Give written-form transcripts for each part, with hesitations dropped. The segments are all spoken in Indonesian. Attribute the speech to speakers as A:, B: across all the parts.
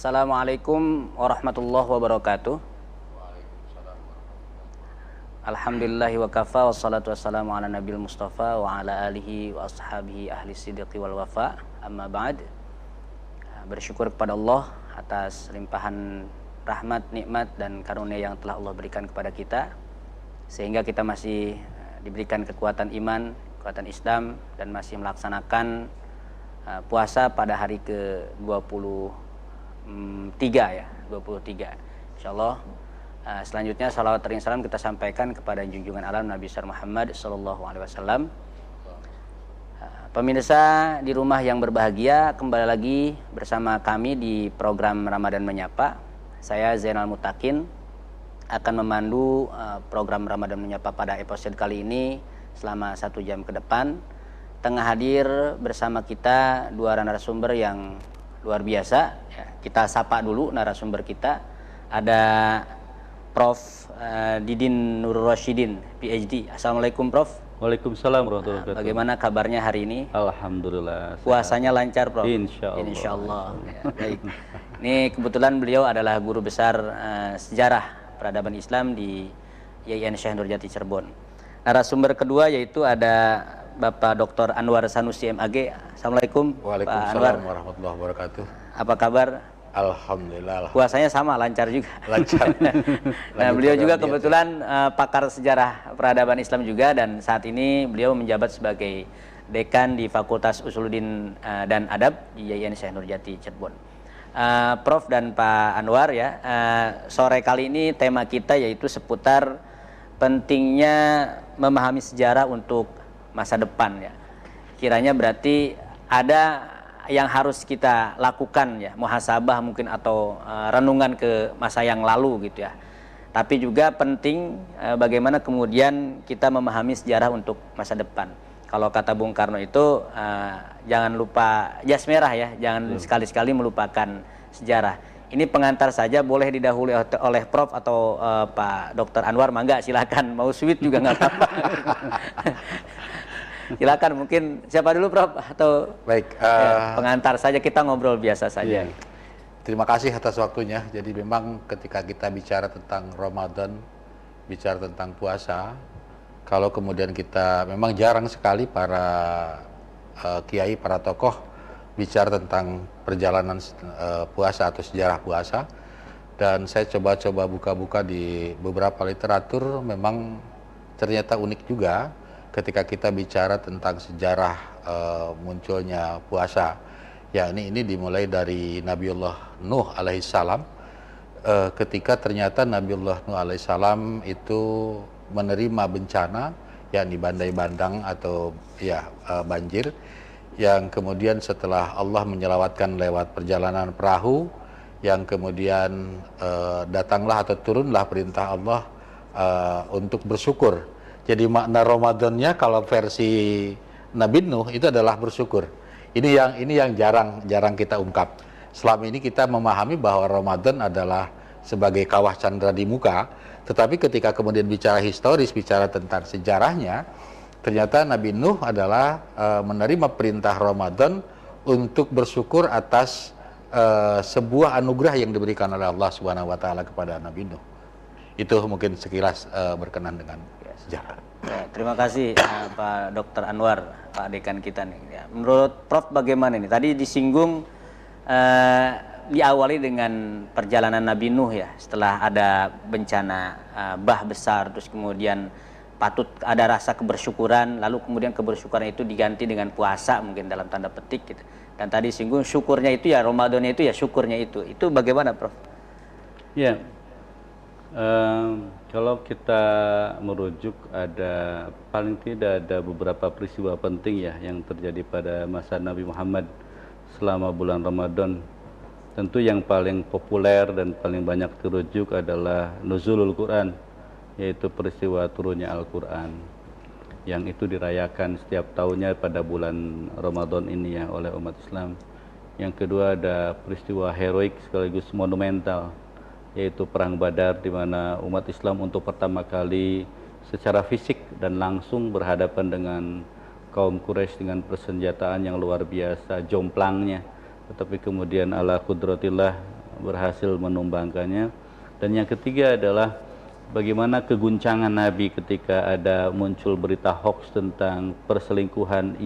A: Assalamualaikum warahmatullahi wabarakatuh. Alhamdulillahi wa kafa wassalatu wassalamu ala nabil mustafa wa ala alihi wa ashabihi ahli sidqi wal wafa. Amma ba'd. Bersyukur kepada Allah atas limpahan rahmat, nikmat dan karunia yang telah Allah berikan kepada kita, sehingga kita masih diberikan kekuatan iman, kekuatan Islam, dan masih melaksanakan puasa pada hari ke-23 ya, 23. Insyaallah selanjutnya salawat dan salam kita sampaikan kepada junjungan alam Nabi besar Muhammad sallallahu alaihi wasallam. Pemirsa di rumah yang berbahagia, kembali lagi bersama kami di program Ramadan Menyapa. Saya Zainal Mutakin akan memandu program Ramadan Menyapa pada episode kali ini selama 1 jam ke depan. Tengah hadir bersama kita dua narasumber yang luar biasa. Kita sapa dulu narasumber kita. Ada Prof. Didin Nurul Rasyidin, PhD. Assalamualaikum, Prof.
B: Waalaikumsalam warahmatullahi wabarakatuh.
A: Bagaimana kabarnya hari ini?
B: Alhamdulillah.
A: Puasanya lancar, Prof?
B: Insyaallah.
A: Insyaallah. Ya, baik. Ini kebetulan beliau adalah guru besar sejarah peradaban Islam di YIN Syekh Nurjati Cirebon. Narasumber kedua yaitu ada Bapak Dr. Anwar Sanusi MAG. Assalamualaikum.
C: Waalaikumsalam warahmatullahi wabarakatuh.
A: Apa kabar?
C: Alhamdulillah.
A: Puasanya sama, lancar juga.
C: Lancar.
A: Nah, beliau juga kebetulan pakar sejarah peradaban Islam juga, dan saat ini beliau menjabat sebagai dekan di Fakultas Usuluddin dan Adab di YIN Syekh Nurjati Cirebon. Prof dan Pak Anwar ya, sore kali ini tema kita yaitu seputar pentingnya memahami sejarah untuk masa depan ya. Kiranya berarti ada yang harus kita lakukan ya, muhasabah mungkin atau renungan ke masa yang lalu gitu ya. Tapi juga penting bagaimana kemudian kita memahami sejarah untuk masa depan. Kalau kata Bung Karno itu jangan lupa jas merah ya, jangan sekali-sekali melupakan sejarah. Ini pengantar saja, boleh didahului oleh Prof atau Pak Dr. Anwar, mangga silakan. Mau sweet juga nggak apa-apa. Silakan, mungkin siapa dulu, Prof, atau
C: baik,
A: pengantar saja, kita ngobrol biasa saja.
C: Terima kasih atas waktunya. Jadi memang ketika kita bicara tentang Ramadan, bicara tentang puasa, kalau kemudian kita memang jarang sekali para kiai, para tokoh bicara tentang perjalanan puasa atau sejarah puasa. Dan saya coba-coba buka-buka di beberapa literatur, memang ternyata unik juga ketika kita bicara tentang sejarah munculnya puasa. Ya, ini dimulai dari Nabiullah Nuh alaihissalam, ketika ternyata Nabiullah Nuh alaihissalam itu menerima bencana, yakni bandai bandang atau banjir, yang kemudian setelah Allah menyelamatkan lewat perjalanan perahu, yang kemudian datanglah atau turunlah perintah Allah untuk bersyukur. Jadi makna Ramadannya kalau versi Nabi Nuh itu adalah bersyukur. Ini yang jarang kita ungkap. Selama ini kita memahami bahwa Ramadan adalah sebagai kawah candra di muka, tetapi ketika kemudian bicara historis, bicara tentang sejarahnya, ternyata Nabi Nuh adalah menerima perintah Ramadan untuk bersyukur atas sebuah anugerah yang diberikan oleh Allah Subhanahu wa taala kepada Nabi Nuh. Itu mungkin sekilas berkenan dengan sejarah.
A: Ya, terima kasih Pak Dr. Anwar, Pak Dekan kita nih. Ya, menurut Prof bagaimana nih? Tadi disinggung diawali dengan perjalanan Nabi Nuh ya, setelah ada bencana bah besar, terus kemudian patut ada rasa kebersyukuran, lalu kemudian kebersyukuran itu diganti dengan puasa mungkin dalam tanda petik gitu. Dan tadi singgung syukurnya itu ya, Ramadannya itu ya syukurnya itu. Itu bagaimana, Prof?
B: Ya. Kalau kita merujuk, ada paling tidak ada beberapa peristiwa penting ya yang terjadi pada masa Nabi Muhammad selama bulan Ramadan. Tentu yang paling populer dan paling banyak dirujuk adalah nuzulul Quran, yaitu peristiwa turunnya Al-Quran, yang itu dirayakan setiap tahunnya pada bulan Ramadan ini ya oleh umat Islam. Yang kedua ada peristiwa heroik sekaligus monumental, yaitu Perang Badar, di mana umat Islam untuk pertama kali secara fisik dan langsung berhadapan dengan kaum Quraisy dengan persenjataan yang luar biasa, jomplangnya. Tetapi kemudian ala kudratillah berhasil menumbangkannya. Dan yang ketiga adalah bagaimana keguncangan Nabi ketika ada muncul berita hoax tentang perselingkuhan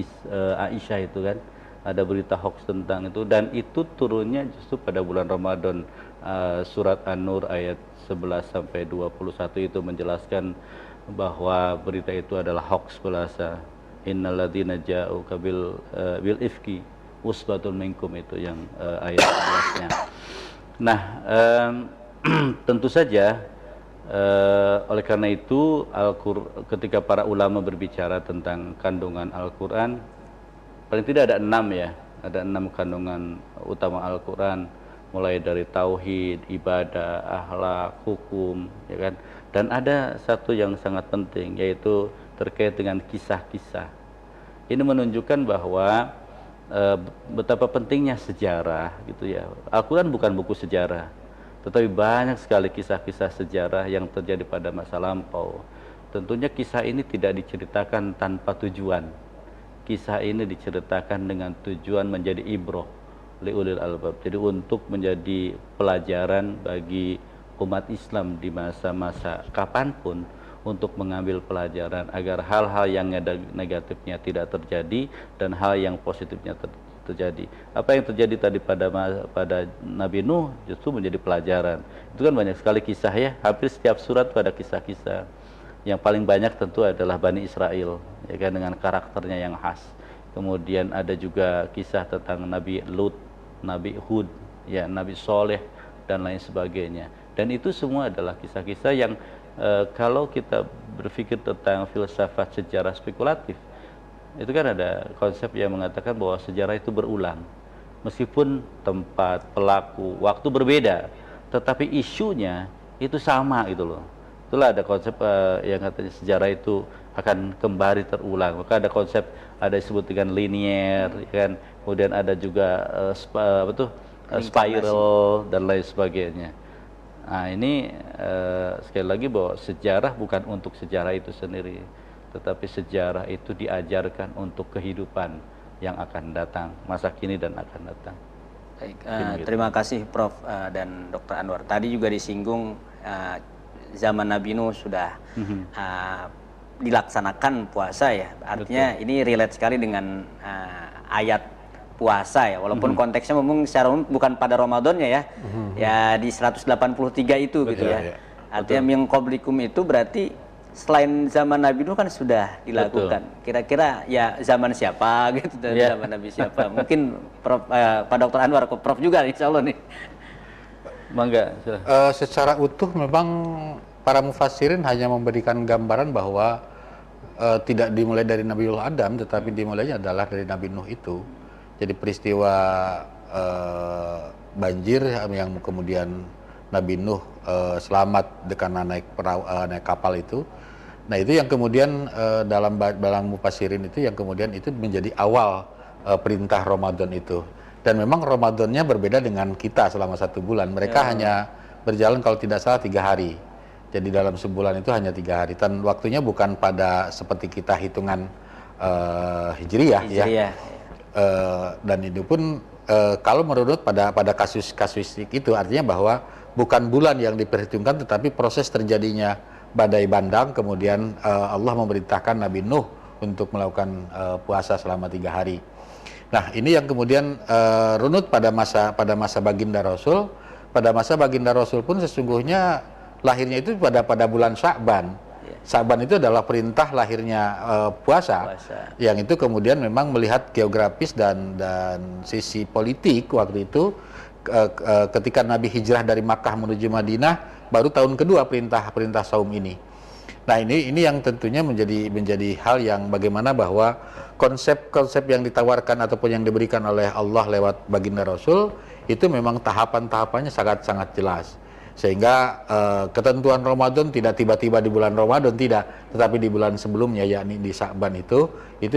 B: Aisyah itu kan. Ada berita hoax tentang itu, dan itu turunnya justru pada bulan Ramadan. Surat An-Nur ayat 11 sampai 21 itu menjelaskan bahwa berita itu adalah hoax belaka. Innalladzina ja'uka bil ifki usbatun minkum, itu yang ayat 11-nya. Nah, tentu saja oleh karena itu ketika para ulama berbicara tentang kandungan Al-Quran, paling tidak ada 6 ya, ada 6 kandungan utama Al-Quran, mulai dari tauhid, ibadah, akhlak, hukum, ya kan. Dan ada satu yang sangat penting, yaitu terkait dengan kisah-kisah. Ini menunjukkan bahwa betapa pentingnya sejarah gitu ya. Al-Quran bukan buku sejarah, tetapi banyak sekali kisah-kisah sejarah yang terjadi pada masa lampau. Tentunya kisah ini tidak diceritakan tanpa tujuan. Kisah ini diceritakan dengan tujuan menjadi ibroh liulil albab. Jadi untuk menjadi pelajaran bagi umat Islam di masa-masa kapanpun, untuk mengambil pelajaran agar hal-hal yang negatifnya tidak terjadi dan hal yang positifnya terjadi. Apa yang terjadi tadi pada Nabi Nuh justru menjadi pelajaran. Itu kan banyak sekali kisah ya, hampir setiap surat pada kisah-kisah. Yang paling banyak tentu adalah Bani Israel, ya kan, dengan karakternya yang khas. Kemudian ada juga kisah tentang Nabi Lut, Nabi Hud, ya, Nabi Soleh dan lain sebagainya. Dan itu semua adalah kisah-kisah yang kalau kita berpikir tentang filsafat sejarah spekulatif, itu kan ada konsep yang mengatakan bahwa sejarah itu berulang. Meskipun tempat, pelaku, waktu berbeda, tetapi isunya itu sama gitu loh. Itulah ada konsep yang katanya sejarah itu akan kembali terulang. Maka ada konsep, ada disebut dengan linear, kan. Kemudian ada juga spiral dan lain sebagainya. Nah ini sekali lagi bahwa sejarah bukan untuk sejarah itu sendiri, tetapi sejarah itu diajarkan untuk kehidupan yang akan datang, masa kini dan akan datang.
A: Baik, terima kasih Prof dan Dr. Anwar. Tadi juga disinggung zaman Nabi Nuh sudah dilaksanakan puasa ya. Artinya betul, ini relate sekali dengan ayat puasa ya. Walaupun konteksnya memang secara umum bukan pada Ramadannya ya. Ya di 183 itu betul, gitu ya. Artinya min qablikum itu berarti selain zaman Nabi Nuh kan sudah dilakukan. Kira-kira ya zaman siapa gitu, dari zaman Nabi siapa? Mungkin Prof, Pak Dr. Anwar, Prof juga insya Allah nih.
B: Mangga.
C: Secara utuh memang para mufassirin hanya memberikan gambaran bahwa tidak dimulai dari Nabiullah Adam, tetapi dimulainya adalah dari Nabi Nuh itu. Jadi peristiwa banjir yang kemudian Nabi Nuh selamat dengan naik kapal itu. Nah itu yang kemudian dalam mufassirin itu yang kemudian itu menjadi awal perintah Ramadan itu. Dan memang Ramadannya berbeda dengan kita selama 1 bulan. Mereka hanya berjalan kalau tidak salah 3 hari. Jadi dalam sebulan itu hanya 3 hari. Dan waktunya bukan pada seperti kita hitungan Hijriyah ya. Dan itu pun kalau menurut pada kasus itu artinya bahwa bukan bulan yang diperhitungkan, tetapi proses terjadinya badai bandang. Kemudian Allah memerintahkan Nabi Nuh untuk melakukan puasa selama 3 hari. Nah ini yang kemudian runut pada masa baginda Rasul. Pada masa baginda Rasul pun sesungguhnya lahirnya itu pada bulan Sya'ban. Sya'ban itu adalah perintah lahirnya puasa. Yang itu kemudian memang melihat geografis dan sisi politik waktu itu ketika Nabi hijrah dari Makkah menuju Madinah, baru tahun kedua perintah saum ini. Nah ini yang tentunya menjadi hal yang bagaimana bahwa konsep-konsep yang ditawarkan ataupun yang diberikan oleh Allah lewat baginda Rasul itu memang tahapan-tahapannya sangat-sangat jelas. Sehingga ketentuan Ramadan tidak tiba-tiba di bulan Ramadan, tidak, tetapi di bulan sebelumnya, yakni di Sya'ban itu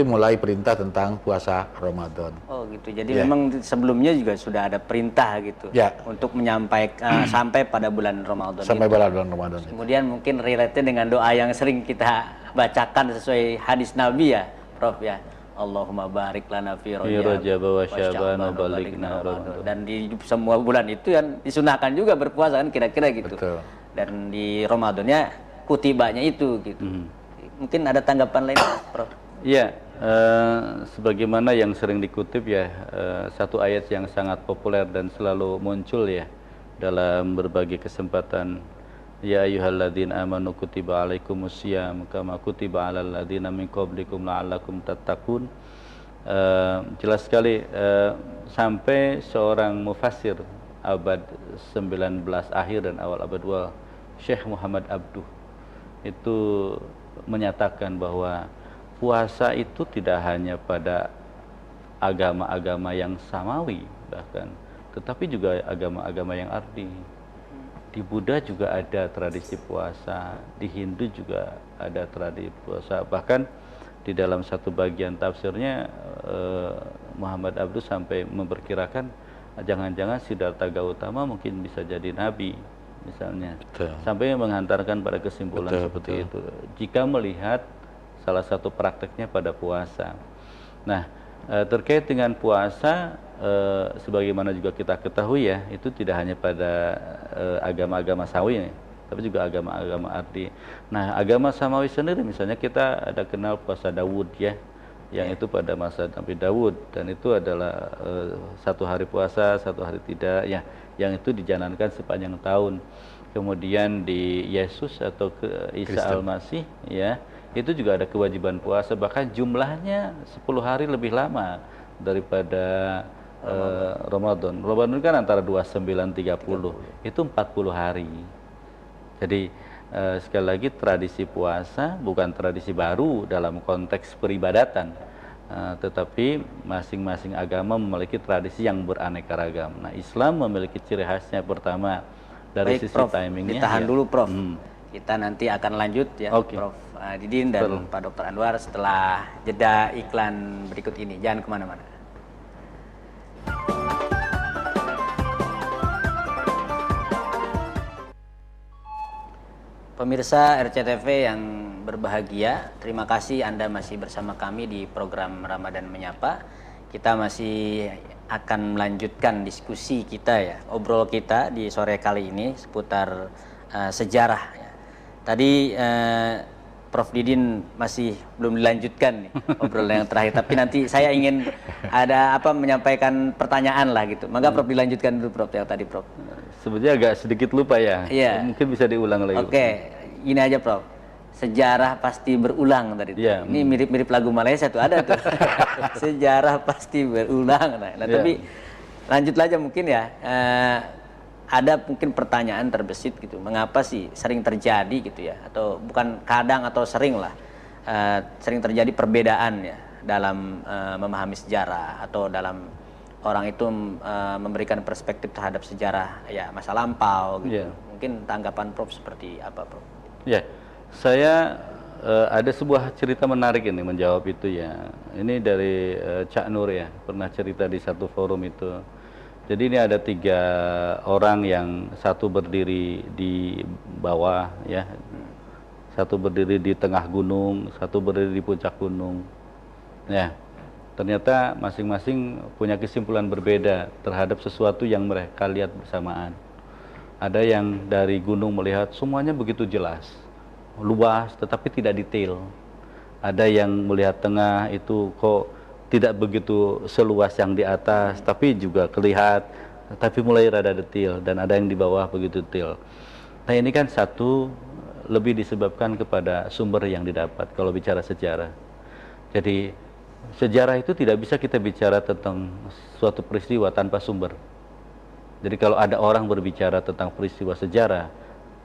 C: mulai perintah tentang puasa Ramadan.
A: Oh gitu, jadi memang sebelumnya juga sudah ada perintah gitu untuk menyampaikan sampai pada bulan Ramadan.
C: Sampai pada bulan Ramadan.
A: Kemudian mungkin relate dengan doa yang sering kita bacakan sesuai hadis Nabi ya, Prof ya. Allahumma barik lana fi
B: Rajab wa Sya'ban wa
A: Sya'ban
B: balighna Ramadan.
A: Dan di semua bulan itu yang disunahkan juga berpuasa kan kira-kira gitu.
C: Betul.
A: Dan di Ramadannya kutibanya itu gitu. Mungkin ada tanggapan lain, Prof?
B: Iya, sebagaimana yang sering dikutip ya, satu ayat yang sangat populer dan selalu muncul ya dalam berbagai kesempatan. Ya ayyuhalladzina amanu kutiba alaikumusiyam kama kutiba alal ladzina min qablikum la'allakum tattaqun. Jelas sekali, sampai seorang mufassir abad 19 akhir dan awal abad 2, Syekh Muhammad Abduh, itu menyatakan bahwa puasa itu tidak hanya pada agama-agama yang samawi bahkan, tetapi juga agama-agama yang ardi. Di Buddha juga ada tradisi puasa, di Hindu juga ada tradisi puasa. Bahkan di dalam satu bagian tafsirnya, Muhammad Abduh sampai memperkirakan jangan-jangan Siddhartha Gautama mungkin bisa jadi nabi misalnya.
C: Betul.
B: Sampai menghantarkan pada kesimpulan
C: Betul,
B: seperti
C: betul.
B: itu jika melihat salah satu prakteknya pada puasa. Nah, terkait dengan puasa, sebagaimana juga kita ketahui ya, itu tidak hanya pada agama-agama Samawi, tapi juga agama-agama ardi. Nah, agama Samawi sendiri misalnya kita ada kenal puasa Daud ya, yang itu pada masa Nabi Daud, dan itu adalah satu hari puasa, satu hari tidak ya, yang itu dijalankan sepanjang tahun. Kemudian di Yesus atau Isa Al-Masih ya, itu juga ada kewajiban puasa, bahkan jumlahnya 10 hari lebih lama daripada Ramadan. Ramadan kan antara 29 30, itu 40 hari. Jadi sekali lagi tradisi puasa bukan tradisi baru dalam konteks peribadatan, tetapi masing-masing agama memiliki tradisi yang beraneka ragam. Nah, Islam memiliki ciri khasnya pertama dari
A: Baik,
B: sisi
A: Prof,
B: timingnya.
A: ditahan
B: ya.
A: dulu, Prof. Kita nanti akan lanjut ya,
B: Oke.
A: Prof Didin dan Pak Dr. Anwar setelah jeda iklan berikut ini. Jangan kemana-mana. Pemirsa RCTV yang berbahagia, terima kasih Anda masih bersama kami di program Ramadan Menyapa. Kita masih akan melanjutkan diskusi kita ya, obrol kita di sore kali ini seputar sejarah ya. Tadi Prof Didin masih belum dilanjutkan nih obrolan yang terakhir, tapi nanti saya ingin ada menyampaikan pertanyaan lah gitu. Maka Prof dilanjutkan dulu, Prof, yang tadi, Prof.
B: Sebenarnya agak sedikit lupa ya.
A: Iya.
B: Mungkin bisa diulang lagi.
A: Oke, ini aja, Prof. Sejarah pasti berulang tadi.
B: Iya.
A: Ini mirip-mirip lagu Malaysia tuh ada tuh. Sejarah pasti berulang. Nah,
B: Iya.
A: tapi lanjut aja mungkin ya. Ada mungkin pertanyaan terbesit gitu. Mengapa sih sering terjadi gitu ya? Atau bukan kadang atau sering lah. Sering terjadi perbedaan ya dalam memahami sejarah atau dalam orang itu memberikan perspektif terhadap sejarah ya masa lampau gitu.
B: Yeah.
A: Mungkin tanggapan Prof seperti apa, Prof?
B: Ya, saya ada sebuah cerita menarik ini menjawab itu ya. Ini dari Cak Nur ya, pernah cerita di satu forum itu. Jadi ini ada 3 orang yang satu berdiri di bawah ya, satu berdiri di tengah gunung, satu berdiri di puncak gunung. Ya, ternyata masing-masing punya kesimpulan berbeda terhadap sesuatu yang mereka lihat bersamaan. Ada yang dari gunung melihat semuanya begitu jelas, luas, tetapi tidak detail. Ada yang melihat tengah itu kok tidak begitu seluas yang di atas, tapi juga kelihatan, tapi mulai rada detail. Dan ada yang di bawah begitu detail. Nah, ini kan satu lebih disebabkan kepada sumber yang didapat kalau bicara sejarah. Jadi sejarah itu tidak bisa kita bicara tentang suatu peristiwa tanpa sumber. Jadi kalau ada orang berbicara tentang peristiwa sejarah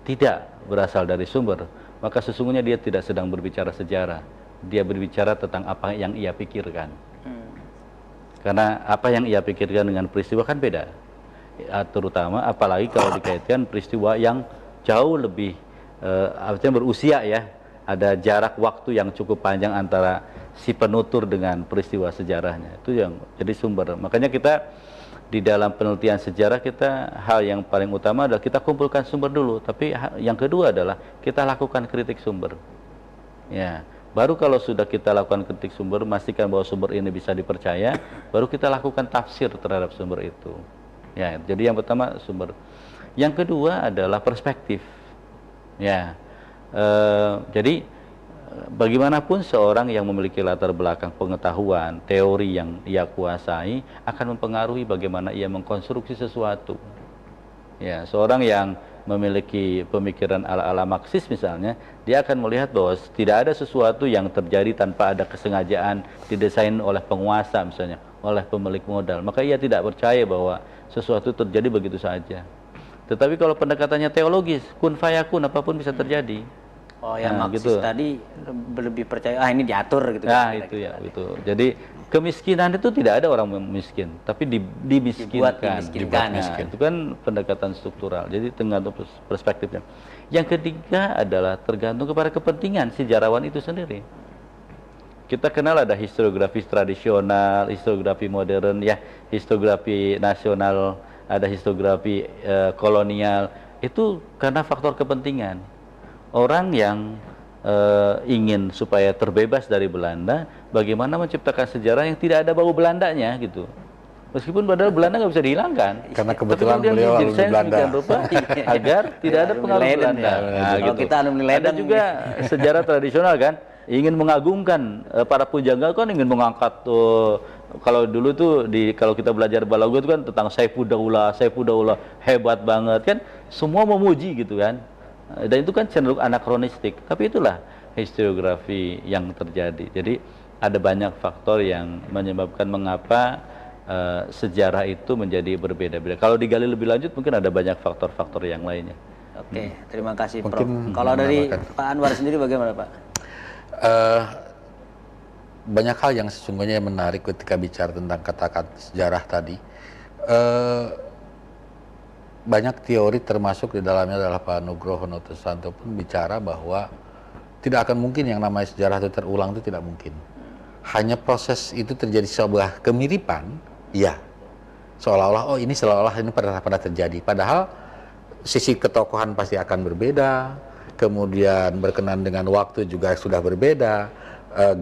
B: tidak berasal dari sumber, maka sesungguhnya dia tidak sedang berbicara sejarah. Dia berbicara tentang apa yang ia pikirkan. Karena apa yang ia pikirkan dengan peristiwa kan beda. Ya, terutama apalagi kalau dikaitkan peristiwa yang jauh lebih artinya berusia ya. Ada jarak waktu yang cukup panjang antara si penutur dengan peristiwa sejarahnya. Itu yang jadi sumber. Makanya kita di dalam penelitian sejarah kita hal yang paling utama adalah kita kumpulkan sumber dulu, tapi yang kedua adalah kita lakukan kritik sumber. Ya, Baru kalau sudah kita lakukan ketik sumber, memastikan bahwa sumber ini bisa dipercaya, baru kita lakukan tafsir terhadap sumber itu. Ya, jadi yang pertama sumber. Yang kedua adalah perspektif. Ya, jadi bagaimanapun seorang yang memiliki latar belakang pengetahuan, teori yang ia kuasai akan mempengaruhi bagaimana ia mengkonstruksi sesuatu. Ya, seorang yang memiliki pemikiran ala-ala Marxis misalnya, dia akan melihat bahwa tidak ada sesuatu yang terjadi tanpa ada kesengajaan didesain oleh penguasa misalnya, oleh pemilik modal. Maka ia tidak percaya bahwa sesuatu terjadi begitu saja. Tetapi kalau pendekatannya teologis, kun fayakun, apapun bisa terjadi.
A: Oh, yang Marxis gitu. Tadi lebih percaya, ini diatur gitu.
B: Nah, itu ya, gitu. Jadi kemiskinan itu tidak ada orang miskin, tapi dimiskinkan.
A: Dimiskinkan.
B: Itu kan pendekatan struktural. Jadi tergantung perspektifnya. Yang ketiga adalah tergantung kepada kepentingan sejarawan itu sendiri. Kita kenal ada historiografi tradisional, historiografi modern, ya, historiografi nasional, ada historiografi kolonial. Itu karena faktor kepentingan. Orang yang ingin supaya terbebas dari Belanda, bagaimana menciptakan sejarah yang tidak ada bau Belandanya gitu. Meskipun padahal Belanda nggak bisa dihilangkan.
C: Karena kebetulan beliau alumni Belanda.
B: Agar tidak ada pengaruh Belanda.
A: Nah, gitu. Kita
B: ada juga sejarah tradisional kan, ingin mengagungkan para pujangga kan, ingin mengangkat kalau dulu tuh kalau kita belajar balago itu kan tentang Saifuddaulah hebat banget kan, semua memuji gitu kan. Dan itu kan cenderung anakronistik, tapi itulah historiografi yang terjadi. Jadi ada banyak faktor yang menyebabkan mengapa sejarah itu menjadi berbeda-beda. Kalau digali lebih lanjut mungkin ada banyak faktor-faktor yang lainnya.
A: Oke, terima kasih Prof. Kalau dari Pak Anwar sendiri bagaimana Pak?
C: Banyak hal yang sesungguhnya menarik ketika bicara tentang kata-kata sejarah tadi. Banyak teori termasuk di dalamnya adalah Pak Nugroho Notosanto pun bicara bahwa tidak akan mungkin yang namanya sejarah itu terulang, itu tidak mungkin. Hanya proses itu terjadi sebuah kemiripan, ya. Seolah-olah ini pernah terjadi. Padahal sisi ketokohan pasti akan berbeda, kemudian berkenan dengan waktu juga sudah berbeda,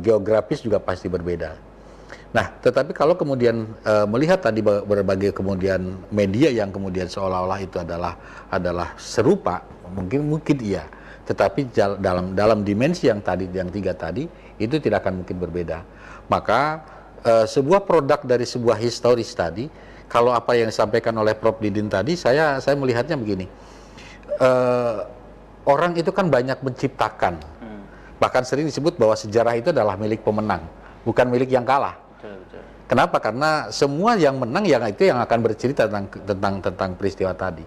C: geografis juga pasti berbeda. Nah, tetapi kalau kemudian melihat tadi berbagai kemudian media yang kemudian seolah-olah itu adalah serupa, mungkin iya. Tetapi dalam dimensi yang tiga tadi itu tidak akan mungkin berbeda. Maka sebuah produk dari sebuah historis tadi, kalau apa yang disampaikan oleh Prof. Didin tadi, saya melihatnya begini. Orang itu kan banyak menciptakan. Bahkan sering disebut bahwa sejarah itu adalah milik pemenang, bukan milik yang kalah. Kenapa? Karena semua yang menang yang akan bercerita tentang peristiwa tadi.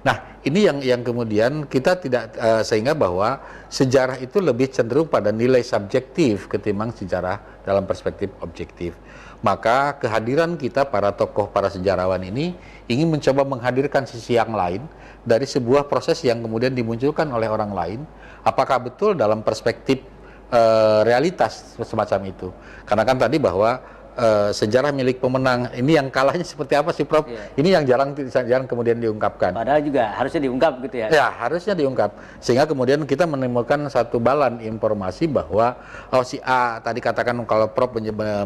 C: Nah, ini yang kemudian kita tidak sehingga bahwa sejarah itu lebih cenderung pada nilai subjektif ketimbang sejarah dalam perspektif objektif. Maka kehadiran kita para tokoh, para sejarawan ini ingin mencoba menghadirkan sisi yang lain dari sebuah proses yang kemudian dimunculkan oleh orang lain. Apakah betul dalam perspektif realitas semacam itu? Karena kan tadi bahwa sejarah milik pemenang, ini yang kalahnya seperti apa sih Prof? Yeah. Ini yang jarang kemudian diungkapkan.
A: Padahal juga harusnya diungkap gitu ya?
C: Ya, harusnya diungkap. Sehingga kemudian kita menemukan satu balan informasi bahwa si A tadi katakan, kalau Prof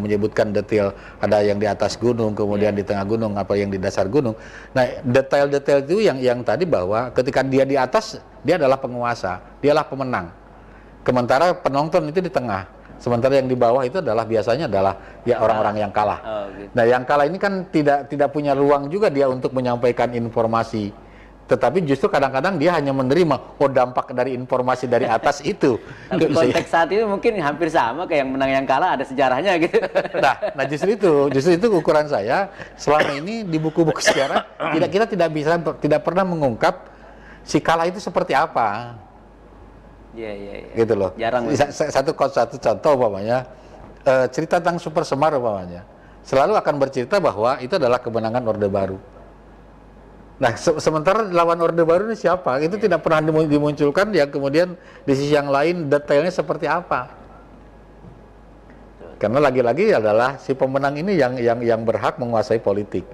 C: menyebutkan detail, ada yang di atas gunung, kemudian di tengah gunung, apa yang di dasar gunung. Nah, detail-detail itu yang tadi bahwa ketika dia di atas, dia adalah penguasa, dialah pemenang. Sementara penonton itu di tengah. Sementara yang di bawah itu biasanya adalah ya orang-orang yang kalah. Gitu. Nah, yang kalah ini kan tidak punya ruang juga dia untuk menyampaikan informasi. Tetapi justru kadang-kadang dia hanya menerima dampak dari informasi dari atas itu.
A: Tapi konteks saat itu mungkin hampir sama kayak yang menang yang kalah, ada sejarahnya gitu.
C: Nah justru itu ukuran saya selama ini di buku-buku sejarah kita tidak pernah mengungkap si kalah itu seperti apa.
A: Iya.
C: Gitu loh.
A: Jarang.
C: Satu contoh umpamanya, cerita tentang Super Semar umpamanya, selalu akan bercerita bahwa itu adalah kemenangan Orde Baru. Nah, sementara lawan Orde Baru ini siapa? Itu tidak pernah dimunculkan, yang kemudian di sisi yang lain detailnya seperti apa. Karena lagi-lagi adalah si pemenang ini yang berhak menguasai politik.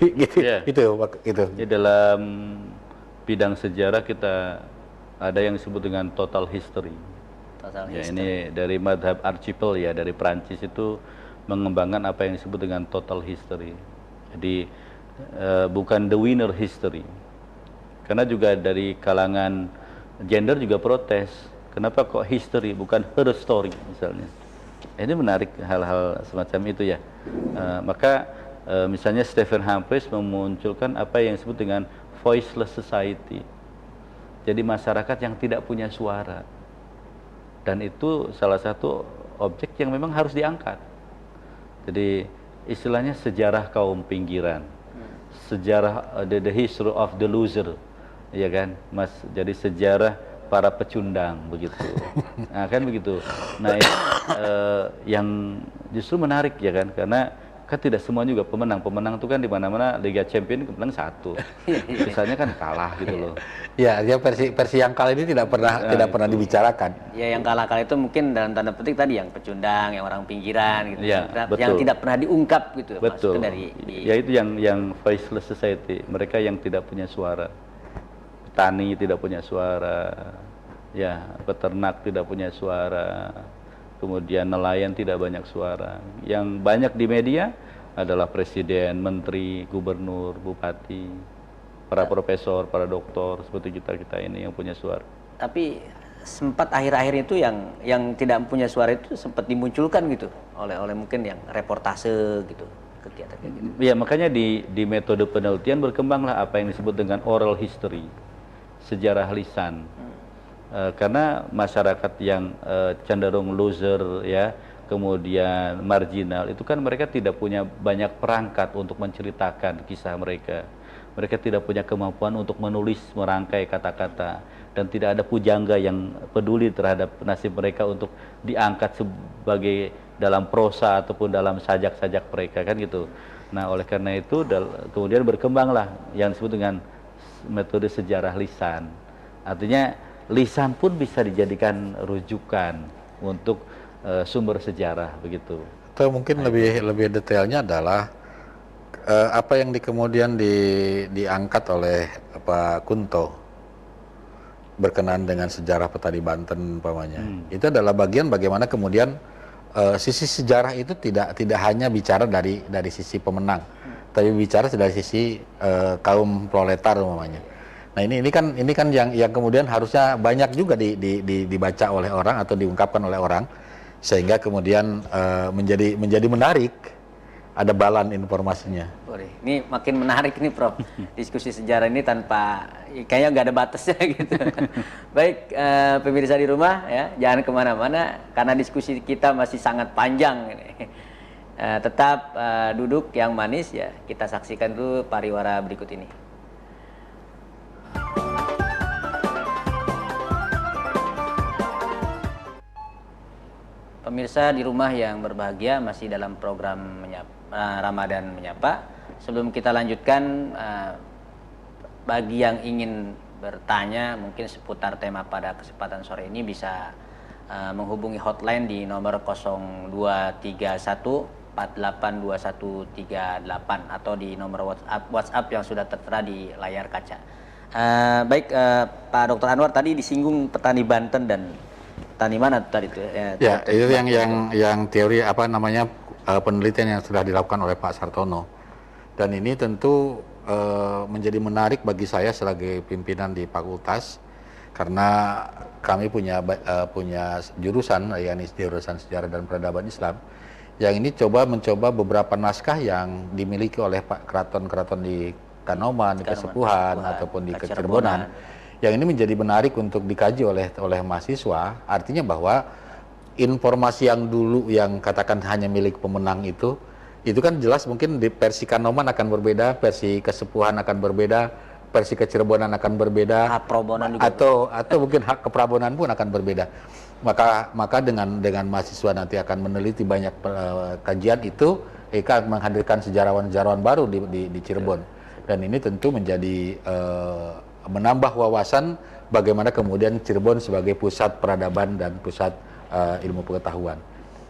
C: Gitu.
B: Yeah. Itu. Di dalam bidang sejarah kita ada yang disebut dengan total history.
A: Total
B: Ya,
A: history.
B: ini dari madhab Archipel ya, dari Prancis itu mengembangkan apa yang disebut dengan total history. Jadi bukan the winner history. Karena juga dari kalangan gender juga protes. Kenapa kok history bukan her story misalnya. Ini menarik hal-hal semacam itu ya. Maka misalnya Stephen Humphreys memunculkan apa yang disebut dengan voiceless society. Jadi masyarakat yang tidak punya suara. Dan itu salah satu objek yang memang harus diangkat. Jadi istilahnya sejarah kaum pinggiran, sejarah the history of the loser, ya kan, Mas. Jadi sejarah para pecundang begitu. Nah kan begitu. Nah ini yang justru menarik ya kan, karena kan tidak semua juga pemenang. Pemenang itu kan di mana-mana Liga Champions kemenang satu, sisanya kan kalah gitu loh.
C: Ya, ya versi yang kali ini tidak pernah dibicarakan.
A: Ya yang kalah-kalah itu mungkin dalam tanda petik tadi yang pecundang, yang orang pinggiran gitu.
B: Ya,
A: yang
B: betul.
A: tidak pernah diungkap gitu.
B: Betul.
A: Maksudnya
B: Ya itu yang voiceless society, mereka yang tidak punya suara. Petani tidak punya suara, ya peternak tidak punya suara, kemudian nelayan tidak banyak suara. Yang banyak di media adalah presiden, menteri, gubernur, bupati, para profesor, para doktor, seperti kita ini yang punya suara.
A: Tapi sempat akhir-akhir itu yang tidak punya suara itu sempat dimunculkan gitu oleh mungkin yang reportase gitu, kegiatan kayak gitu.
B: Ya makanya di metode penelitian berkembanglah apa yang disebut dengan oral history, sejarah lisan. Karena masyarakat yang cenderung loser ya, kemudian marginal, itu kan mereka tidak punya banyak perangkat untuk menceritakan kisah mereka. Mereka tidak punya kemampuan untuk menulis, merangkai kata-kata, dan tidak ada pujangga yang peduli terhadap nasib mereka untuk diangkat sebagai dalam prosa ataupun dalam sajak-sajak mereka kan gitu. Nah oleh karena itu kemudian berkembanglah yang disebut dengan metode sejarah lisan. Artinya lisan pun bisa dijadikan rujukan untuk sumber sejarah begitu.
C: Atau mungkin lebih detailnya adalah apa yang kemudian diangkat oleh Pak Kunto berkenaan dengan sejarah petani Banten umpamanya. Itu adalah bagian bagaimana kemudian sisi sejarah itu tidak hanya bicara dari sisi pemenang, tapi bicara dari sisi kaum proletar umpamanya. Nah ini kan yang kemudian harusnya banyak juga dibaca oleh orang atau diungkapkan oleh orang, sehingga kemudian menjadi menarik, ada balan informasinya.
A: Boleh. Ini makin menarik nih Prof. Diskusi sejarah ini tanpa kayaknya nggak ada batasnya gitu. Baik pemirsa di rumah ya, jangan kemana-mana karena diskusi kita masih sangat panjang ini. Tetap duduk yang manis ya. Kita saksikan dulu pariwara berikut ini. Pemirsa di rumah yang berbahagia, masih dalam program Ramadan Menyapa. Sebelum kita lanjutkan, bagi yang ingin bertanya mungkin seputar tema pada kesempatan sore ini bisa menghubungi hotline di nomor 0231 482138 atau di nomor WhatsApp yang sudah tertera di layar kaca. Baik Pak Dr. Anwar, tadi disinggung petani Banten dan petani mana tadi itu?
C: Ya, itu yang teori apa namanya penelitian yang sudah dilakukan oleh Pak Sartono. Dan ini tentu menjadi menarik bagi saya sebagai pimpinan di fakultas karena kami punya jurusan, yakni jurusan Sejarah dan Peradaban Islam, yang ini mencoba beberapa naskah yang dimiliki oleh keraton-keraton di Kanoman, di Kesepuhan ataupun di Kecirbonan, yang ini menjadi menarik untuk dikaji oleh mahasiswa. Artinya bahwa informasi yang dulu yang katakan hanya milik pemenang itu kan jelas mungkin di versi Kanoman akan berbeda, versi Kesepuhan akan berbeda, versi Kecirbonan akan berbeda, atau mungkin hak keprabonan pun akan berbeda. Maka dengan mahasiswa nanti akan meneliti banyak kajian itu, akan menghadirkan sejarawan-sejarawan baru di Cirebon. Dan ini tentu menjadi menambah wawasan bagaimana kemudian Cirebon sebagai pusat peradaban dan pusat ilmu pengetahuan.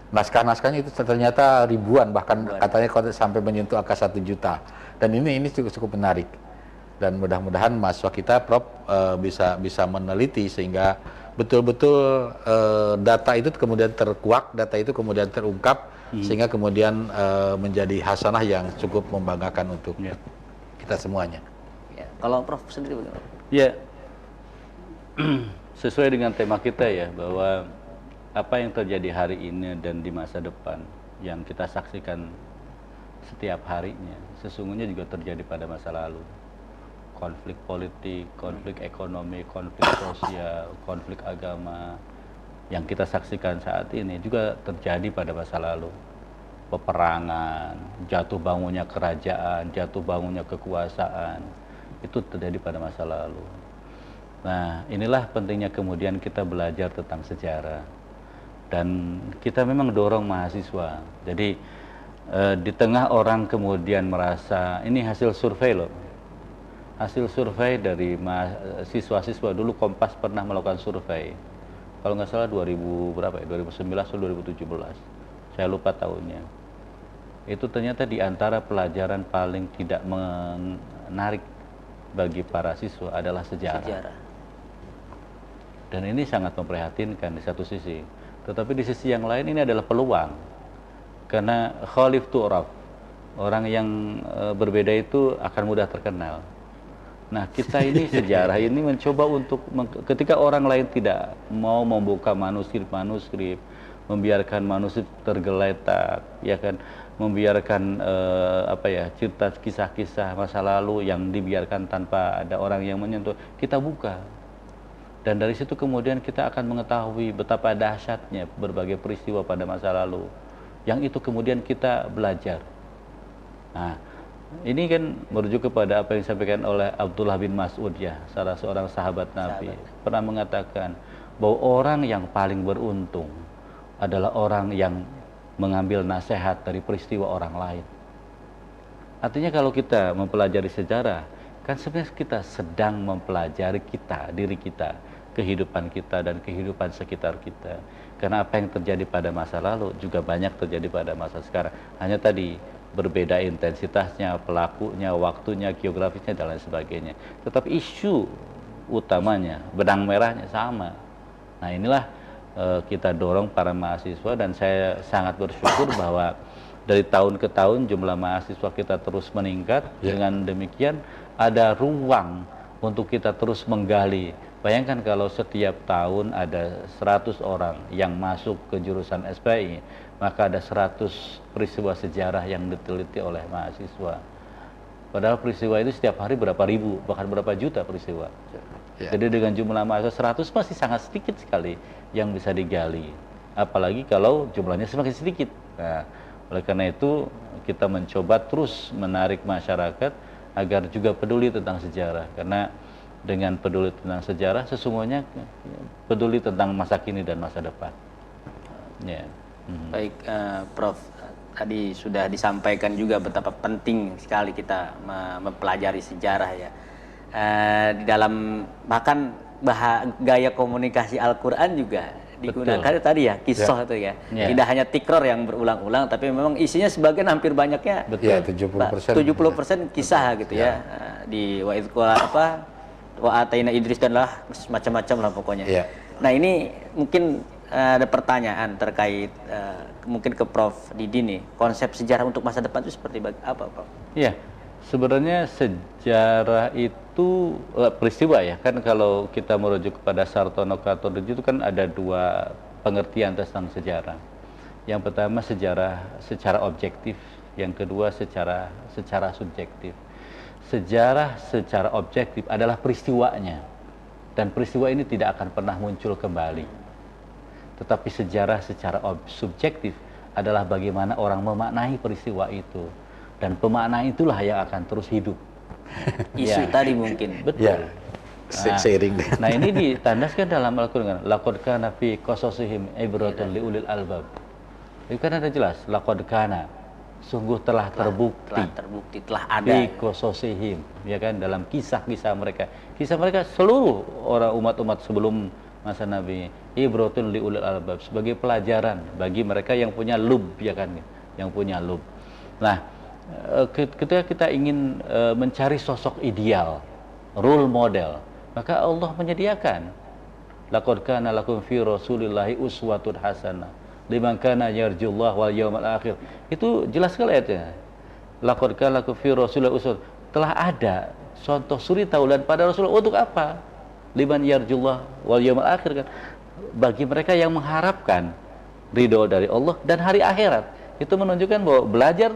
C: Naskah-naskahnya itu ternyata ribuan, bahkan katanya sampai menyentuh angka 1 juta. Dan ini cukup menarik. Dan mudah-mudahan mahasiswa kita, Prof, bisa meneliti sehingga betul-betul data itu kemudian terkuak, data itu kemudian terungkap, sehingga kemudian menjadi hasanah yang cukup membanggakan untuk kita semuanya.
A: Ya. Kalau Prof sendiri bagaimana?
B: Ya, sesuai dengan tema kita ya, bahwa apa yang terjadi hari ini dan di masa depan yang kita saksikan setiap harinya, sesungguhnya juga terjadi pada masa lalu. Konflik politik, konflik ekonomi, konflik sosial, konflik agama yang kita saksikan saat ini juga terjadi pada masa lalu. Peperangan, jatuh bangunnya kerajaan, jatuh bangunnya kekuasaan, itu terjadi pada masa lalu. Nah, inilah pentingnya kemudian kita belajar tentang sejarah. Dan kita memang dorong mahasiswa. Jadi di tengah orang kemudian merasa, ini hasil survei loh. Hasil survei dari siswa-siswa, dulu Kompas pernah melakukan survei. Kalau nggak salah 2000 berapa ya? 2019 atau 2017. Saya lupa tahunnya. Itu ternyata di antara pelajaran paling tidak menarik bagi para siswa adalah sejarah. Dan ini sangat memprihatinkan di satu sisi. Tetapi di sisi yang lain ini adalah peluang. Karena khalif tu'raf, orang yang berbeda itu akan mudah terkenal. Nah, kita ini sejarah ini mencoba untuk ketika orang lain tidak mau membuka manuskrip, membiarkan manuskrip tergeletak, ya kan, membiarkan cerita kisah-kisah masa lalu yang dibiarkan tanpa ada orang yang menyentuh, kita buka. Dan dari situ kemudian kita akan mengetahui betapa dahsyatnya berbagai peristiwa pada masa lalu, yang itu kemudian kita belajar. Nah, ini kan merujuk kepada apa yang disampaikan oleh Abdullah bin Mas'ud ya, salah seorang sahabat Nabi, pernah mengatakan bahwa orang yang paling beruntung adalah orang yang mengambil nasihat dari peristiwa orang lain. Artinya kalau kita mempelajari sejarah, kan sebenarnya kita sedang mempelajari diri kita, kehidupan kita dan kehidupan sekitar kita. Karena apa yang terjadi pada masa lalu juga banyak terjadi pada masa sekarang. Hanya tadi berbeda intensitasnya, pelakunya, waktunya, geografisnya dan lain sebagainya. Tetapi isu utamanya, benang merahnya sama. Nah, inilah kita dorong para mahasiswa, dan saya sangat bersyukur bahwa dari tahun ke tahun jumlah mahasiswa kita terus meningkat. Dengan demikian ada ruang untuk kita terus menggali. Bayangkan kalau setiap tahun ada 100 orang yang masuk ke jurusan SPI, maka ada 100 peristiwa sejarah yang diteliti oleh mahasiswa. Padahal peristiwa itu setiap hari berapa ribu, bahkan berapa juta peristiwa. Jadi dengan jumlah mahasiswa 100 masih sangat sedikit sekali yang bisa digali. Apalagi kalau jumlahnya semakin sedikit. Nah, oleh karena itu kita mencoba terus menarik masyarakat agar juga peduli tentang sejarah. Karena dengan peduli tentang sejarah, sesungguhnya peduli tentang masa kini dan masa depan. Ya.
A: Baik, Prof. Tadi sudah disampaikan juga betapa penting sekali kita mempelajari sejarah ya. Di dalam bahkan gaya komunikasi Al-Quran juga digunakan tadi ya, kisah itu ya. Tidak hanya tikror yang berulang-ulang, tapi memang isinya sebagian hampir banyaknya. 70% kisah gitu ya. Di wa ataina Idris dan lah macam-macam lah pokoknya. Nah, ini mungkin ada pertanyaan terkait mungkin ke Prof Didi nih, konsep sejarah untuk masa depan itu seperti apa, Prof?
B: Iya, sebenarnya sejarah itu peristiwa ya, kan kalau kita merujuk kepada Sartono Katordi itu kan ada dua pengertian tentang sejarah. Yang pertama sejarah secara objektif, yang kedua secara subjektif. Sejarah secara objektif adalah peristiwanya, dan peristiwa ini tidak akan pernah muncul kembali. Tetapi sejarah secara subjektif adalah bagaimana orang memaknai peristiwa itu, dan pemaknaan itulah yang akan terus hidup.
A: Isu tadi mungkin.
C: Betul. Seiring.
B: Nah, ini ditandaskan dalam Al-Quran. Laqad kana fi qasasihim ibratun liulil albab. Itu kan ada jelas, laqad kana, sungguh telah terbukti, telah ada fi qasasihim, ya kan, dalam kisah-kisah mereka. Kisah mereka seluruh orang umat-umat sebelum masa Nabi, ibratun liulil albab, sebagai pelajaran bagi mereka yang punya lub, ya kan, yang punya lub. Nah, ketika kita ingin mencari sosok ideal, role model, maka Allah menyediakan Laqad kana lakum fi Rasulillahi uswatun hasanah liman kana yarjullah wal yawmal akhir. Itu jelas sekali ayatnya. Laqad kana lakum fi Rasulillahi uswatun. Telah ada contoh suri tauladan pada Rasulullah untuk apa? Liman yarjullah wal yawmal akhir kan. Bagi mereka yang mengharapkan ridho dari Allah dan hari akhirat. Itu menunjukkan bahwa belajar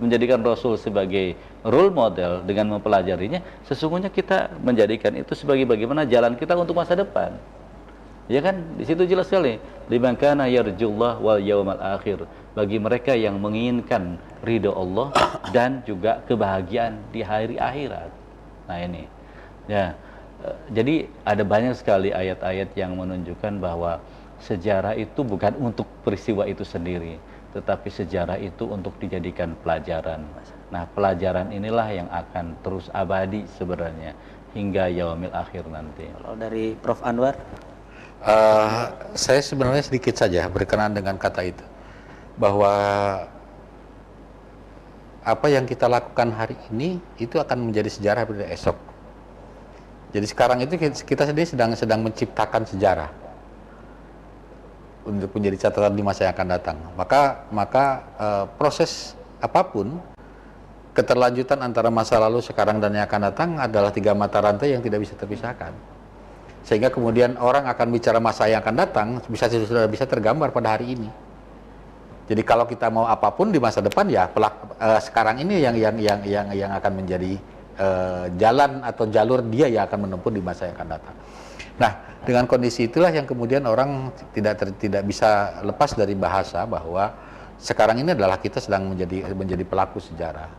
B: menjadikan Rasul sebagai role model dengan mempelajarinya, sesungguhnya kita menjadikan itu sebagai bagaimana jalan kita untuk masa depan. Ya kan, di situ jelas sekali. Liman kana yarjullah wal yawmal akhir. Bagi mereka yang menginginkan ridho Allah dan juga kebahagiaan di hari akhirat. Nah ini. Ya. Jadi ada banyak sekali ayat-ayat yang menunjukkan bahwa sejarah itu bukan untuk peristiwa itu sendiri, tetapi sejarah itu untuk dijadikan pelajaran. Nah, pelajaran inilah yang akan terus abadi sebenarnya hingga yaumil akhir nanti.
A: Kalau dari Prof. Anwar?
C: Saya sebenarnya sedikit saja berkenan dengan kata itu, bahwa apa yang kita lakukan hari ini itu akan menjadi sejarah pada esok. Jadi sekarang itu kita sendiri sedang menciptakan sejarah untuk menjadi catatan di masa yang akan datang. Maka proses apapun, keterlanjutan antara masa lalu, sekarang, dan yang akan datang adalah 3 mata rantai yang tidak bisa terpisahkan. Sehingga kemudian orang akan bicara masa yang akan datang sudah bisa tergambar pada hari ini. Jadi kalau kita mau apapun di masa depan, ya sekarang ini yang akan menjadi jalan atau jalur dia yang akan menempuh di masa yang akan datang. Nah, dengan kondisi itulah yang kemudian orang tidak bisa lepas dari bahasa bahwa sekarang ini adalah kita sedang menjadi pelaku sejarah.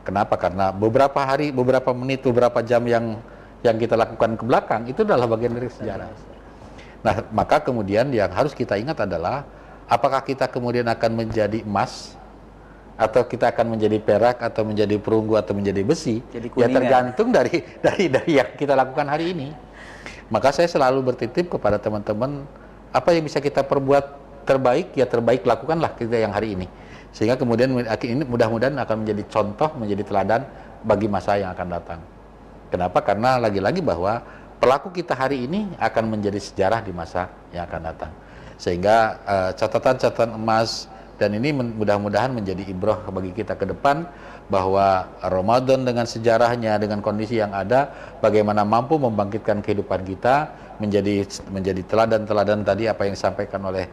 C: Kenapa? Karena beberapa hari, beberapa menit, beberapa jam yang kita lakukan ke belakang itu adalah bagian dari sejarah. Nah, maka kemudian yang harus kita ingat adalah apakah kita kemudian akan menjadi emas, atau kita akan menjadi perak, atau menjadi perunggu, atau menjadi besi, ya tergantung dari yang kita lakukan hari ini. Maka saya selalu bertitip kepada teman-teman, apa yang bisa kita perbuat terbaik, ya terbaik lakukanlah kita yang hari ini. Sehingga kemudian ini mudah-mudahan akan menjadi contoh, menjadi teladan bagi masa yang akan datang. Kenapa? Karena lagi-lagi bahwa pelaku kita hari ini akan menjadi sejarah di masa yang akan datang. Sehingga catatan-catatan emas, dan ini mudah-mudahan menjadi ibrah bagi kita ke depan, bahwa Ramadan dengan sejarahnya, dengan kondisi yang ada, bagaimana mampu membangkitkan kehidupan kita menjadi teladan-teladan tadi apa yang disampaikan oleh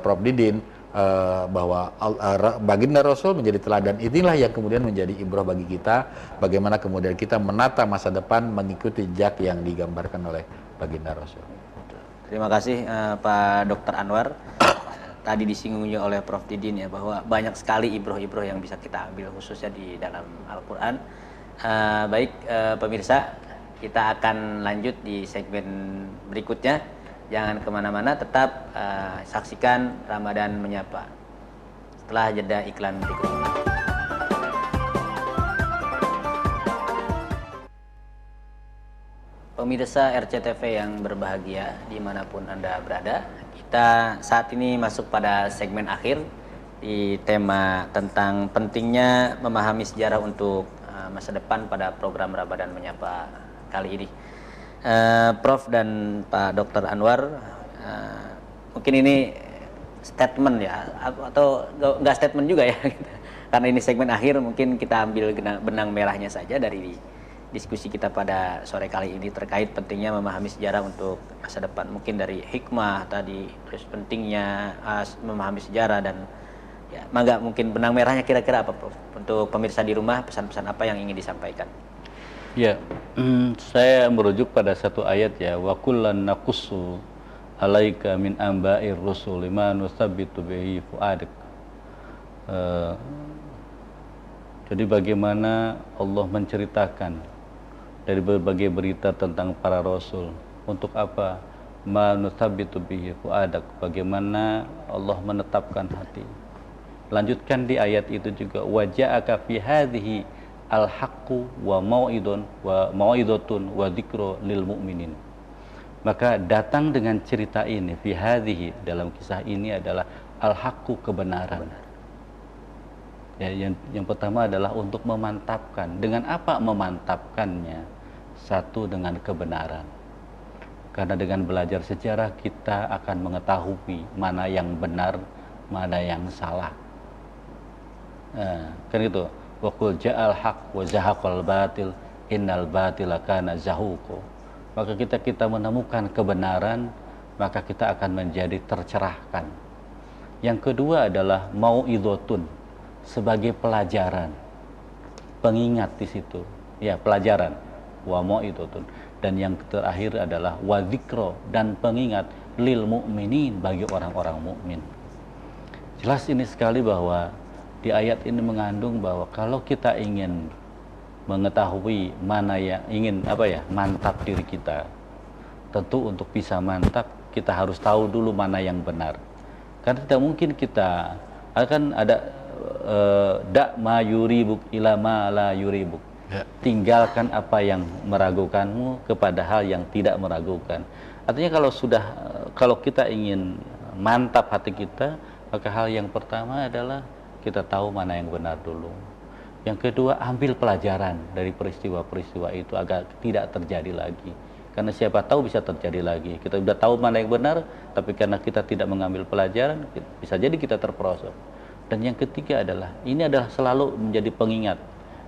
C: Prof. Didin, bahwa baginda Rasul menjadi teladan. Inilah yang kemudian menjadi ibrah bagi kita, bagaimana kemudian kita menata masa depan mengikuti jejak yang digambarkan oleh baginda Rasul.
A: Terima kasih Pak Dr. Anwar. Tadi disinggung juga oleh Prof. Didin ya, bahwa banyak sekali ibroh-ibroh yang bisa kita ambil khususnya di dalam Al-Quran. Baik pemirsa, kita akan lanjut di segmen berikutnya. Jangan kemana-mana, tetap saksikan Ramadan Menyapa setelah jeda iklan berikut ini. Pemirsa RCTV yang berbahagia dimanapun Anda berada, kita saat ini masuk pada segmen akhir di tema tentang pentingnya memahami sejarah untuk masa depan pada program Ramadan Menyapa kali ini. Prof dan Pak Dr. Anwar, mungkin ini statement ya, atau nggak statement juga ya, karena ini segmen akhir, mungkin kita ambil benang merahnya saja dari diskusi kita pada sore kali ini terkait pentingnya memahami sejarah untuk masa depan. Mungkin dari hikmah tadi, terus pentingnya memahami sejarah, dan ya, mangga mungkin benang merahnya kira-kira apa, Prof? Untuk pemirsa di rumah, pesan-pesan apa yang ingin disampaikan?
B: Ya, saya merujuk pada satu ayat ya, wa kullan naqussu alaika min amba'ir rusul ma nusabbitu bihi fuadak. Jadi bagaimana Allah menceritakan dari berbagai berita tentang para rasul. Untuk apa? Ma nusabbitu bihi fuadak. Bagaimana Allah menetapkan hati. Lanjutkan di ayat itu juga, wa ja'aka fi hadhihi al-haqqu wa mau'idhatun wa dzikra lil mu'minin. Maka datang dengan cerita ini, fi hadhihi, dalam kisah ini adalah al-haqqu, kebenaran. Ya, yang pertama adalah untuk memantapkan. Dengan apa memantapkannya? Satu, dengan kebenaran. Karena dengan belajar sejarah kita akan mengetahui mana yang benar, mana yang salah. Kan gitu. Wa qul ja'al haq wa zahaqal batil innal batila kana zahuqa. Maka kita menemukan kebenaran, maka kita akan menjadi tercerahkan. Yang kedua adalah mau'idhatun, sebagai pelajaran, pengingat di situ. Ya, pelajaran. Wa mau'idhatun. Dan yang terakhir adalah wa dzikra, dan pengingat lil mu'minin, bagi orang-orang mukmin. Jelas ini sekali bahwa di ayat ini mengandung bahwa kalau kita ingin mengetahui mana yang ingin mantap diri kita, tentu untuk bisa mantap kita harus tahu dulu mana yang benar. Karena tidak mungkin kita akan ada dak ma yuribuk ila ma la yuribuk. Tinggalkan apa yang meragukanmu kepada hal yang tidak meragukan. Artinya kalau kita ingin mantap hati kita, maka hal yang pertama adalah kita tahu mana yang benar dulu. Yang kedua, ambil pelajaran dari peristiwa-peristiwa itu agar tidak terjadi lagi. Karena siapa tahu bisa terjadi lagi. Kita sudah tahu mana yang benar, tapi karena kita tidak mengambil pelajaran, bisa jadi kita terperosok. Dan yang ketiga adalah, ini adalah selalu menjadi pengingat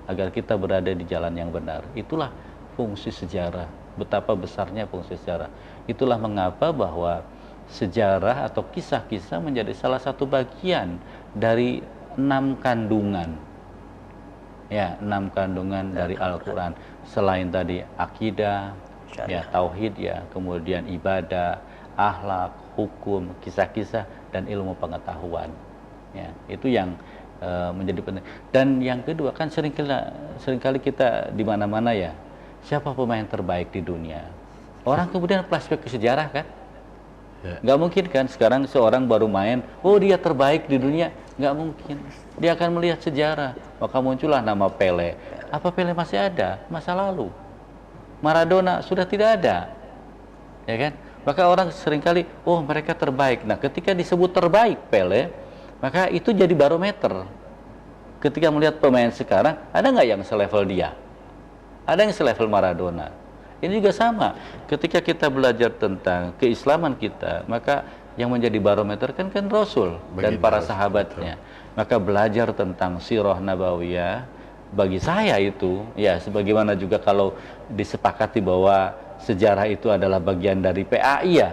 B: agar kita berada di jalan yang benar. Itulah fungsi sejarah, betapa besarnya fungsi sejarah. Itulah mengapa bahwa sejarah atau kisah-kisah menjadi salah satu bagian dari 6 kandungan. Ya, 6 kandungan dari Al-Quran. Selain tadi akidah, ya, tauhid, ya, kemudian ibadah, akhlak, hukum, kisah-kisah, dan ilmu pengetahuan. Ya, itu yang menjadi penting. Dan yang kedua, kan seringkali kita di mana-mana ya, siapa pemain terbaik di dunia? Orang kemudian flashback ke sejarah kan? Nggak mungkin kan sekarang seorang baru main, oh dia terbaik di dunia. Nggak mungkin. Dia akan melihat sejarah. Maka muncullah nama Pele. Apa Pele masih ada? Masa lalu. Maradona sudah tidak ada. Ya kan? Maka orang seringkali, oh mereka terbaik. Nah, ketika disebut terbaik Pele, maka itu jadi barometer. Ketika melihat pemain sekarang, ada nggak yang selevel dia? Ada yang selevel Maradona? Ini juga sama. Ketika kita belajar tentang keislaman kita, maka yang menjadi barometer kan Rasul dan para sahabatnya. Maka belajar tentang sirah nabawiyah, bagi saya itu, ya sebagaimana juga kalau disepakati bahwa sejarah itu adalah bagian dari PAI ya.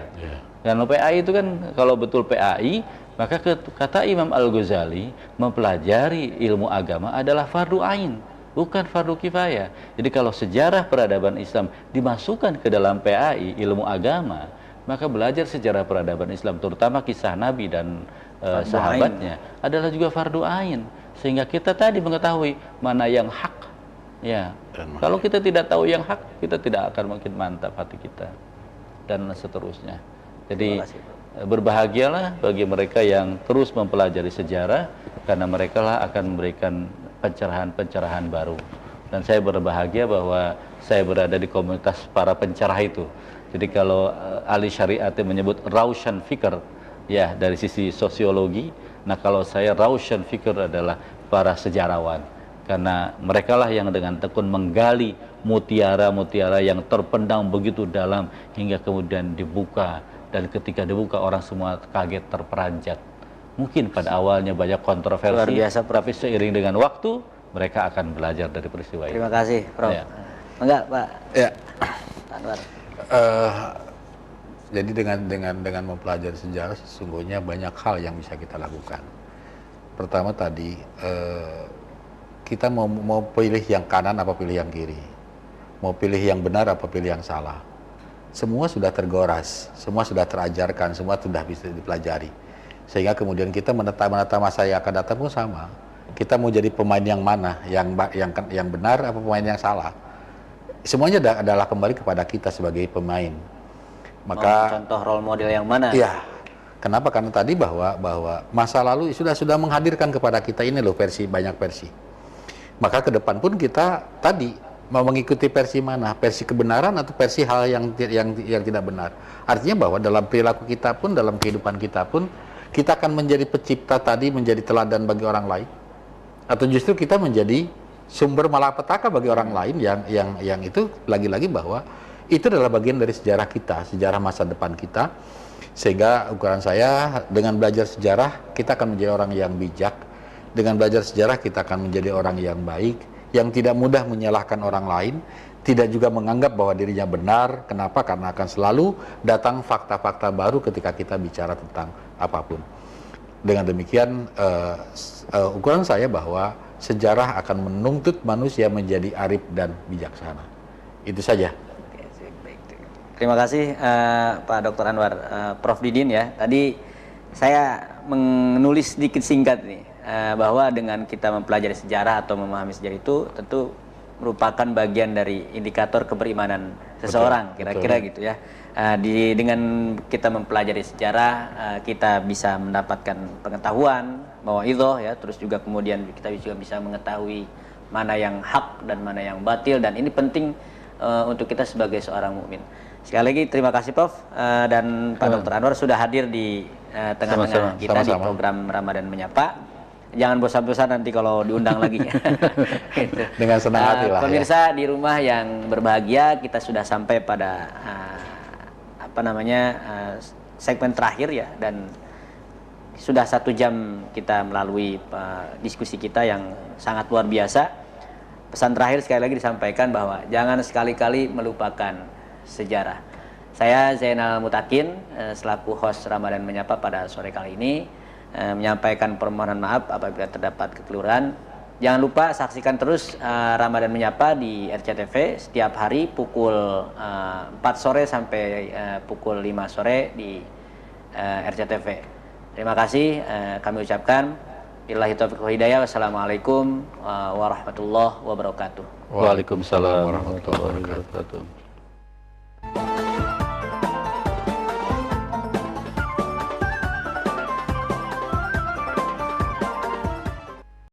B: Karena PAI itu kan, kalau betul PAI, maka kata Imam Al-Ghazali, mempelajari ilmu agama adalah fardu ain, bukan fardu kifayah. Jadi kalau sejarah peradaban Islam dimasukkan ke dalam PAI, ilmu agama, maka belajar sejarah peradaban Islam, terutama kisah Nabi dan sahabatnya, adalah juga fardu ain. Sehingga kita tadi mengetahui mana yang hak. Ya, kalau kita tidak tahu yang hak, kita tidak akan mungkin mantap hati kita. Dan seterusnya. Jadi berbahagialah bagi mereka yang terus mempelajari sejarah, karena mereka lah akan memberikan pencerahan-pencerahan baru. Dan saya berbahagia bahwa saya berada di komunitas para pencerah itu. Jadi kalau ahli syariat menyebut Raushan Fikr, ya dari sisi sosiologi, nah kalau saya Raushan Fikr adalah para sejarawan. Karena mereka lah yang dengan tekun menggali mutiara-mutiara yang terpendam begitu dalam hingga kemudian dibuka. Dan ketika dibuka, orang semua kaget, terperanjat. Mungkin pada awalnya banyak kontroversi, luar biasa, tapi seiring dengan waktu mereka akan belajar dari peristiwa ini.
A: Terima kasih, Prof. Ya. Enggak, Pak.
C: Ya.
A: Anwar.
C: Jadi dengan mempelajari sejarah, sesungguhnya banyak hal yang bisa kita lakukan. Pertama tadi, kita mau pilih yang kanan apa pilih yang kiri, mau pilih yang benar apa pilih yang salah. Semua sudah tergoras, semua sudah terajarkan, semua sudah bisa dipelajari. Sehingga kemudian kita menata masa yang akan datang pun sama. Kita mau jadi pemain yang mana, yang benar apa pemain yang salah. Semuanya adalah kembali kepada kita sebagai pemain. Maka
A: contoh role model yang mana?
C: Iya. Kenapa? Karena tadi bahwa masa lalu sudah menghadirkan kepada kita ini loh banyak versi. Maka ke depan pun kita tadi mau mengikuti versi mana, versi kebenaran atau versi hal yang tidak benar. Artinya bahwa dalam perilaku kita pun, dalam kehidupan kita pun, kita akan menjadi pencipta tadi, menjadi teladan bagi orang lain, atau justru kita menjadi sumber malapetaka bagi orang lain yang itu lagi-lagi bahwa itu adalah bagian dari sejarah kita, sejarah masa depan kita. Sehingga ukuran saya, dengan belajar sejarah kita akan menjadi orang yang bijak, dengan belajar sejarah kita akan menjadi orang yang baik, yang tidak mudah menyalahkan orang lain, tidak juga menganggap bahwa dirinya benar. Kenapa? Karena akan selalu datang fakta-fakta baru ketika kita bicara tentang apapun. Dengan demikian, ukuran saya bahwa sejarah akan menuntut manusia menjadi arif dan bijaksana. Itu saja.
A: Terima kasih Pak Dr. Anwar. Prof. Didin ya, tadi saya menulis sedikit singkat nih, bahwa dengan kita mempelajari sejarah atau memahami sejarah itu tentu merupakan bagian dari indikator keberimanan seseorang, kira-kira gitu ya. Dengan kita mempelajari sejarah, kita bisa mendapatkan pengetahuan, mauidhah ya, terus juga kemudian kita juga bisa mengetahui mana yang hak dan mana yang batil, dan ini penting untuk kita sebagai seorang mukmin. Sekali lagi terima kasih Prof. Dan Pak Dr. Anwar sudah hadir di tengah-tengah kita di program Ramadan Menyapa. Jangan bosan-bosan nanti kalau diundang lagi. Gitu.
C: Dengan senang hati lah.
A: Pemirsa di rumah yang berbahagia, kita sudah sampai pada segmen terakhir ya, dan sudah 1 jam kita melalui diskusi kita yang sangat luar biasa. Pesan terakhir sekali lagi disampaikan bahwa jangan sekali-kali melupakan sejarah. Saya Zainal Mutakin selaku host Ramadan Menyapa pada sore kali ini menyampaikan permohonan maaf apabila terdapat kekeliruan. Jangan lupa saksikan terus Ramadan Menyapa di RCTV setiap hari pukul 4 sore sampai pukul 5 sore di RCTV. Terima kasih kami ucapkan. Billahi taufiq wal hidayah. Wassalamualaikum warahmatullahi wabarakatuh.
B: Waalaikumsalam warahmatullahi wabarakatuh.